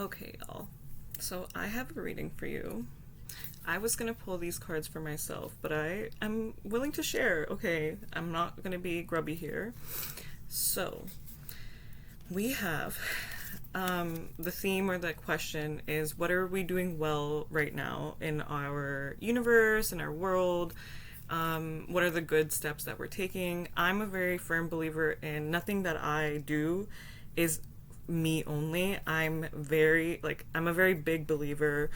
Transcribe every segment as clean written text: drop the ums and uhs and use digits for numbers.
Okay, y'all. So I have a reading for you. I was gonna pull these cards for myself, but I'm willing to share. Okay, I'm not gonna be grubby here. So we have the theme or the question is, what are we doing well right now in our universe, in our world? What are the good steps that we're taking? I'm a very firm believer in nothing that I do is me only. I'm a very big believer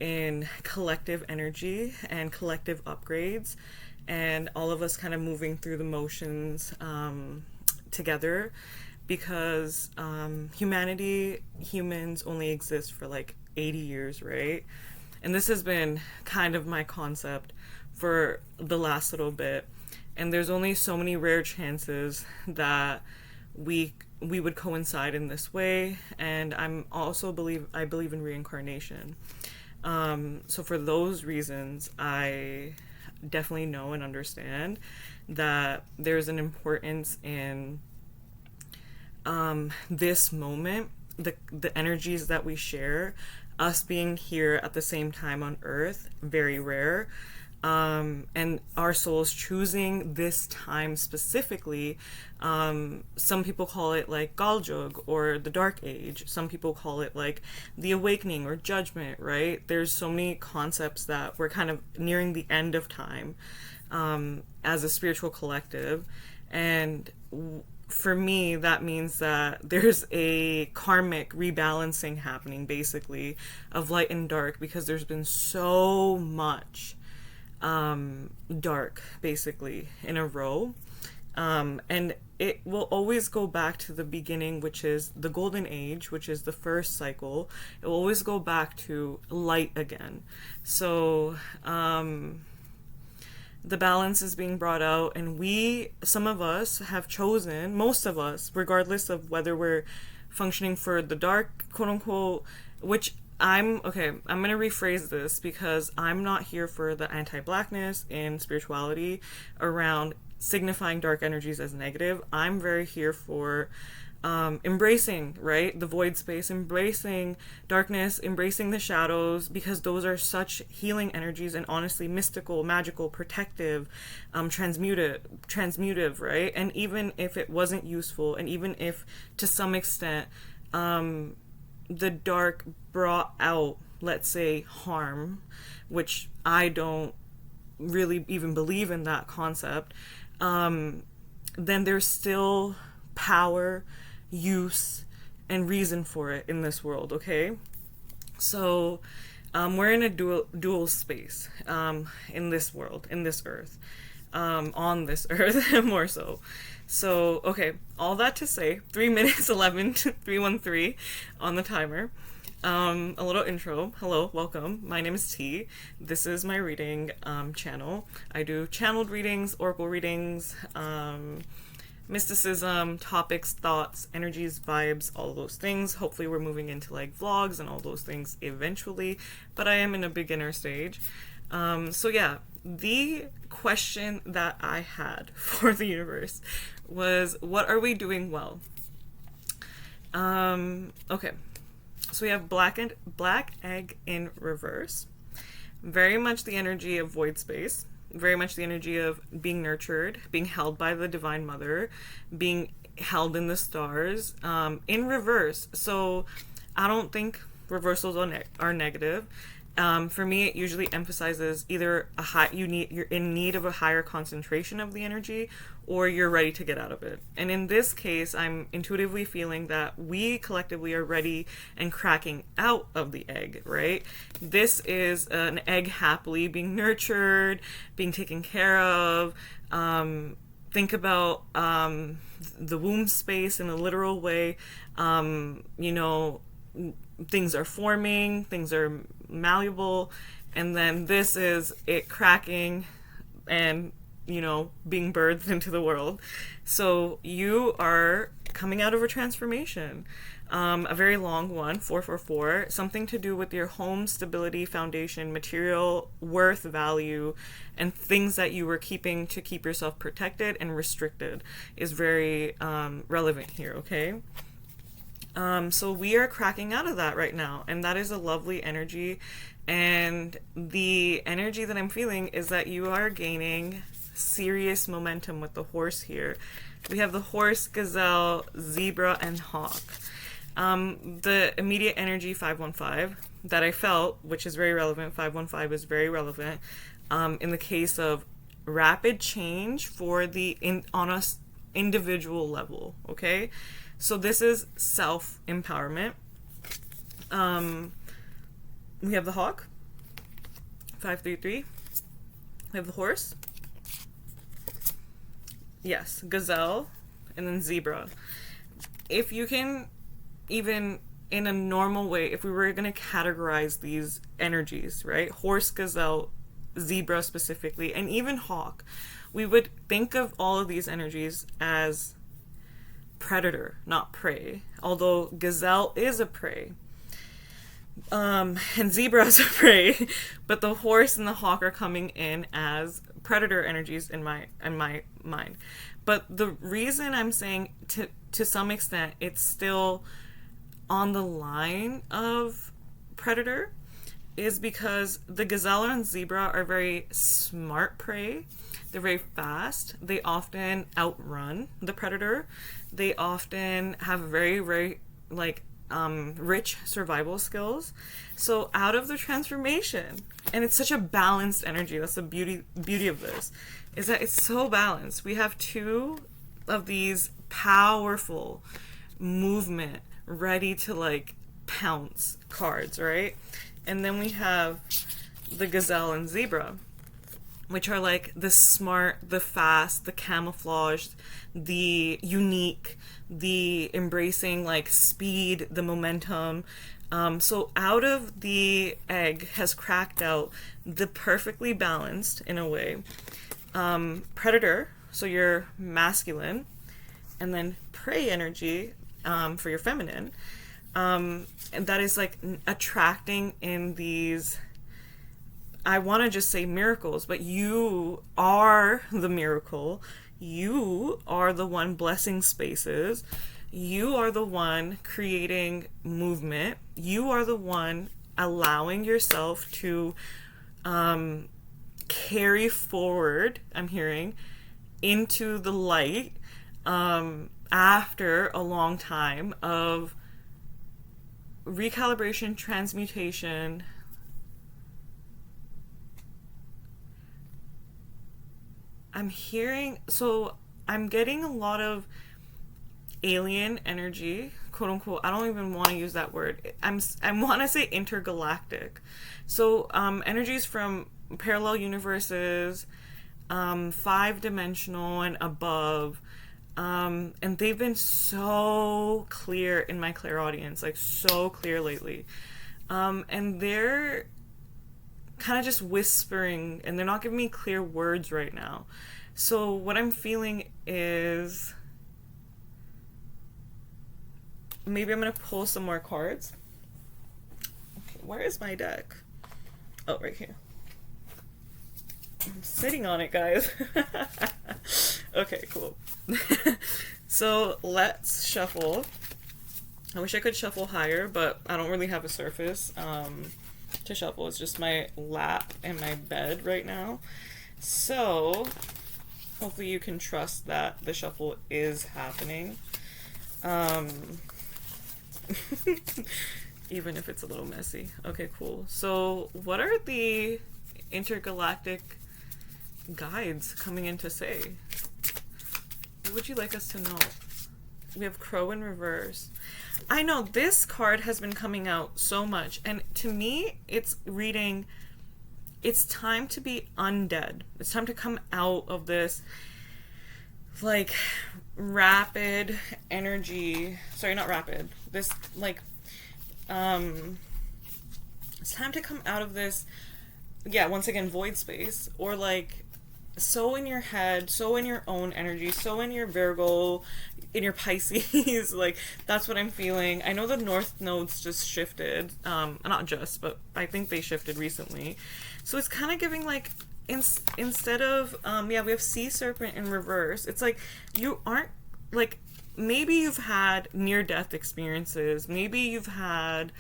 in collective energy and collective upgrades, and all of us kind of moving through the motions together, because humans only exist for like 80 years, right? And this has been kind of my concept for the last little bit. And there's only so many rare chances that we would coincide in this way. And I believe in reincarnation. So for those reasons, I definitely know and understand that there's an importance in this moment, the energies that we share, us being here at the same time on Earth, very rare. And our souls choosing this time specifically. Some people call it like Galjug or the Dark Age. Some people call it like the Awakening or Judgment, right? There's so many concepts that we're kind of nearing the end of time as a spiritual collective. And for me, that means that there's a karmic rebalancing happening, basically, of light and dark, because there's been so much dark, basically, in a row. And it will always go back to the beginning, which is the golden age, which is the first cycle. It will always go back to light again. So the balance is being brought out, and some of us have chosen, most of us, regardless of whether we're functioning for the dark, quote unquote, which I'm going to rephrase this, because I'm not here for the anti-blackness in spirituality around signifying dark energies as negative. I'm very here for embracing, right, the void space, embracing darkness, embracing the shadows, because those are such healing energies, and honestly mystical, magical, protective, transmutive, right? And even if it wasn't useful, and even if to some extent the dark brought out, let's say, harm, which I don't really even believe in that concept, then there's still power, use, and reason for it in this world, okay? So we're in a dual space in this world, in this earth, on this earth, more so. So, okay, all that to say, 3 minutes 11 to 313 on the timer. A little intro. Hello, welcome. My name is T. This is my reading channel. I do channeled readings, oracle readings, mysticism, topics, thoughts, energies, vibes, all those things. Hopefully we're moving into like vlogs and all those things eventually, but I am in a beginner stage. So yeah, the question that I had for the universe was, what are we doing well? Okay. So we have black egg in reverse. Very much the energy of void space. Very much the energy of being nurtured, being held by the Divine Mother, being held in the stars, in reverse. So I don't think reversals are negative. For me, it usually emphasizes either you're in need of a higher concentration of the energy, or you're ready to get out of it. And in this case, I'm intuitively feeling that we collectively are ready and cracking out of the egg, right? This is an egg happily being nurtured, being taken care of. Think about the womb space in a literal way. Things are forming, things are malleable, and then this is it cracking and being birthed into the world. So you are coming out of a transformation, a very long one, 444, something to do with your home, stability, foundation, material worth, value, and things that you were keeping to keep yourself protected and restricted is very relevant here, okay? So we are cracking out of that right now, and that is a lovely energy. And the energy that I'm feeling is that you are gaining serious momentum with the horse here. We have the horse, gazelle, zebra, and hawk. The immediate energy 515 that I felt, which is very relevant, 515 is very relevant in the case of rapid change for on a individual level. Okay, so this is self empowerment. We have the hawk, 533. We have the horse, yes, gazelle, and then zebra. If you can, even in a normal way, if we were going to categorize these energies, right? Horse, gazelle, zebra specifically, and even hawk, we would think of all of these energies as predator, not prey. Although gazelle is a prey. And zebra is a prey, but the horse and the hawk are coming in as predator energies in my mind. But the reason I'm saying to some extent it's still on the line of predator is because the gazelle and zebra are very smart prey. They're very fast. They often outrun the predator. They often have very, very rich survival skills. So out of the transformation, and it's such a balanced energy. That's the beauty of this, is that it's so balanced. We have two of these powerful movement, ready to pounce cards, right? And then we have the gazelle and zebra, which are the smart, the fast, the camouflaged, the unique, the embracing speed, the momentum. So out of the egg has cracked out the perfectly balanced, in a way, predator, so you're masculine, and then prey energy for your feminine. And that is attracting in these, I want to just say miracles, but you are the miracle. You are the one blessing spaces. You are the one creating movement. You are the one allowing yourself to carry forward, I'm hearing, into the light after a long time of recalibration, transmutation. I'm getting a lot of alien energy, quote unquote. I don't even want to use that word. I want to say intergalactic. So energies from parallel universes, 5-dimensional and above. And they've been so clear in my clairaudience, so clear lately. And they're kind of just whispering, and they're not giving me clear words right now. So what I'm feeling is maybe I'm going to pull some more cards. Okay, where is my deck? Oh, right here. I'm sitting on it, guys. Okay, cool. So let's shuffle. I wish I could shuffle higher, but I don't really have a surface to shuffle. It's just my lap and my bed right now. So hopefully you can trust that the shuffle is happening. Even if it's a little messy. Okay, cool. So what are the intergalactic guides coming in to say? What would you like us to know? We have Crow in reverse. I know this card has been coming out so much, and to me it's reading, it's time to be undead. It's time to come out of this rapid energy. Sorry, not rapid. This it's time to come out of this, once again, void space, or so in your head, so in your own energy, so in your Virgo, in your Pisces. That's what I'm feeling. I know the North nodes just shifted, not just, but I think they shifted recently. So it's kind of giving instead of we have Sea Serpent in reverse. It's you aren't maybe you've had near-death experiences. Maybe you've had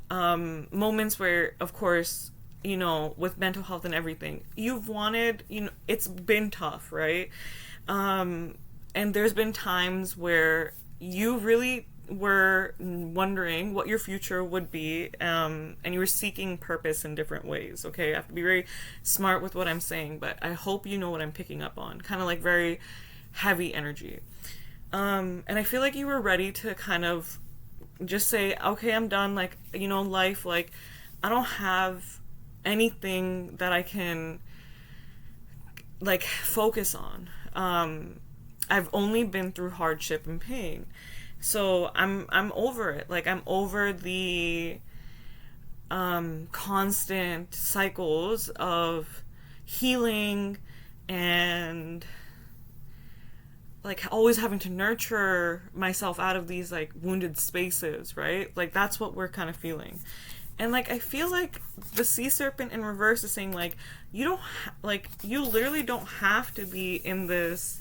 moments where, of course, with mental health and everything, you've wanted, it's been tough, right? And there's been times where you really were wondering what your future would be, and you were seeking purpose in different ways, okay? I have to be very smart with what I'm saying, but I hope you know what I'm picking up on. Kind of like very heavy energy. And I feel like you were ready to kind of just say, okay, I'm done. Like, life, like, I don't have anything that I can, like, focus on. I've only been through hardship and pain. So I'm over it. Like, I'm over the constant cycles of healing and like always having to nurture myself out of these like wounded spaces, right? Like, that's what we're kind of feeling. And like, I feel like the sea serpent in reverse is saying like, you literally don't have to be in this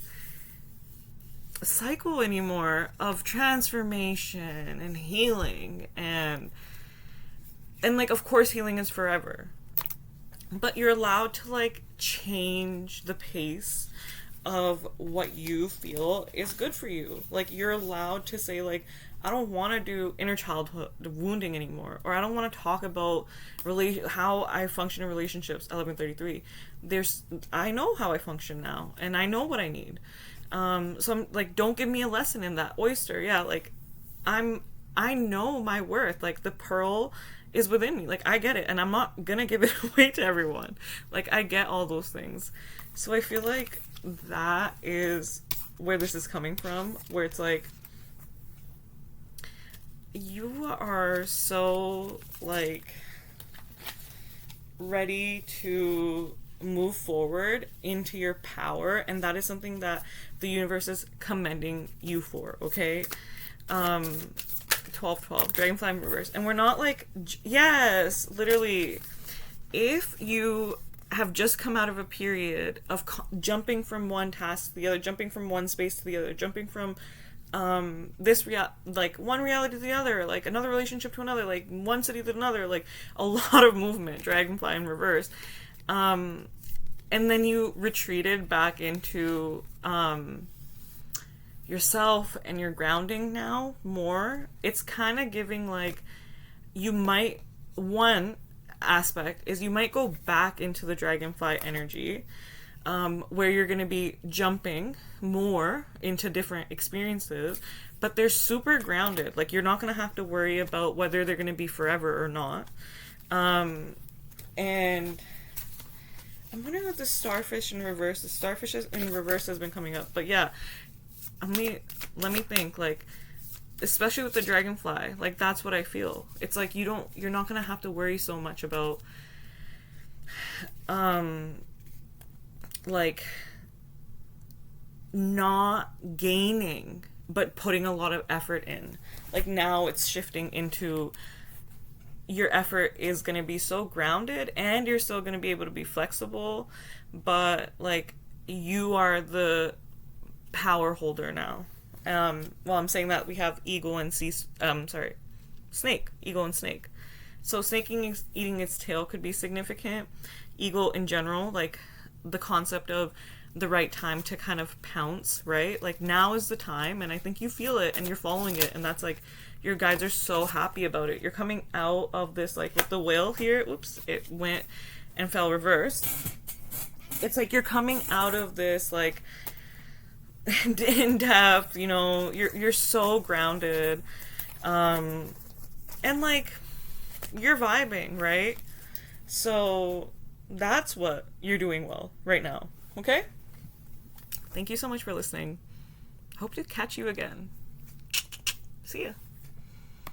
cycle anymore of transformation and healing, and like, of course, healing is forever, but you're allowed to like change the pace of what you feel is good for you. Like, you're allowed to say like, I don't want to do inner childhood wounding anymore, or I don't want to talk about how I function in relationships. 1133. I know how I function now, and I know what I need. So I'm like, don't give me a lesson in that, oyster. Yeah, like, I know my worth. Like, the pearl is within me. Like, I get it, and I'm not gonna give it away to everyone. Like, I get all those things. So I feel like that is where this is coming from, where it's like, you are so like ready to move forward into your power, and that is something that the universe is commending you for, okay? 1212 dragonfly in reverse. And we're not like, yes, literally, if you have just come out of a period of jumping from one task to the other, jumping from one space to the other, jumping from like one reality to the other, like another relationship to another, like one city to another, like a lot of movement, dragonfly in reverse, and then you retreated back into yourself and your grounding now more. It's kind of giving like, one aspect is you might go back into the dragonfly energy, where you're going to be jumping more into different experiences, but they're super grounded. Like, you're not going to have to worry about whether they're going to be forever or not. And I'm wondering what the starfish in reverse has been coming up. But yeah, let me think, like, especially with the dragonfly, like, that's what I feel. It's like, you're not going to have to worry so much about, like, not gaining, but putting a lot of effort in. Like, now it's shifting into, your effort is going to be so grounded, and you're still going to be able to be flexible, but, like, you are the power holder now. Well, I'm saying that we have eagle and snake. Eagle and snake. So snake eating its tail could be significant. Eagle in general, like, the concept of the right time to kind of pounce, right? Like, now is the time, and I think you feel it and you're following it, and that's like, your guides are so happy about it. You're coming out of this, like, with the whale here, oops, it went and fell reverse. It's like, you're coming out of this, like, in depth, you're so grounded, and like, you're vibing, right? So that's what you're doing well right now. Okay? Thank you so much for listening. Hope to catch you again. See ya.